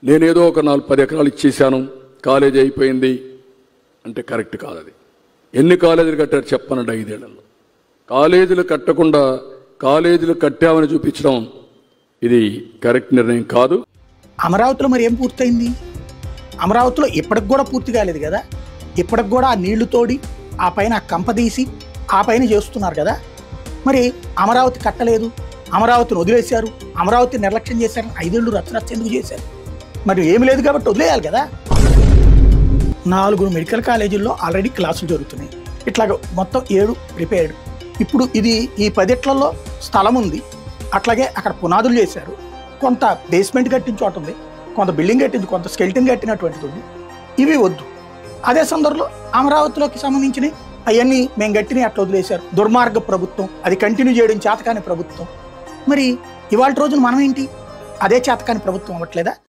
నేనేదో ఒక 4-10 ఎకరాలు ఇచ్చేసాను, కాలేజీ అయిపోయింది అంటే కరెక్ట్ కాదు. అది ఎన్ని కాలేజీలు కట్టారు చెప్పనండి 5 ఏళ్లలో. కాలేజీలు కట్టకుండా కాలేజీలు కట్టామని చూపించడం ఇది కరెక్ట్ నిర్ణయం కాదు. అమరావతిలో మరి ఏం పూర్తయింది? అమరావతిలో ఇప్పటికి కూడా పూర్తి కాలేదు కదా. ఇప్పటికి కూడా ఆ నీళ్లు తోడి ఆ పైన కంపదీసి ఆ పైన చేస్తున్నారు కదా. మరి అమరావతి కట్టలేదు, అమరావతిని వదిలేశారు, అమరావతిని నిర్లక్ష్యం చేశారు, 5 ఏళ్ళు రచ్చరచ్చ ఎందుకు చేశారు? మరి ఏమి లేదు కాబట్టి వదిలేయాలి కదా. 4 మెడికల్ కాలేజీల్లో ఆల్రెడీ క్లాసులు జరుగుతున్నాయి. ఇట్లాగ మొత్తం 7 ప్రిపేర్డ్. ఇప్పుడు ఇది ఈ 10 ఏళ్లలో స్థలం ఉంది, అట్లాగే అక్కడ పునాదులు చేశారు, కొంత బేస్మెంట్ కట్టిన చోట ఉంది, కొంత బిల్డింగ్ కట్టింది, కొంత స్కెల్టన్ కట్టినటువంటిది ఉంది. ఇవి వద్దు. అదే సందర్భంలో అమరావతిలోకి సంబంధించినవి అవన్నీ మేము గట్టిని అట్లా వదిలేశారు. దుర్మార్గ ప్రభుత్వం, అది కంటిన్యూ చేయడం చేతకాని ప్రభుత్వం. మరి ఇవాళ రోజున మనం ఏంటి? అదే చేతకాని ప్రభుత్వం అవ్వట్లేదా?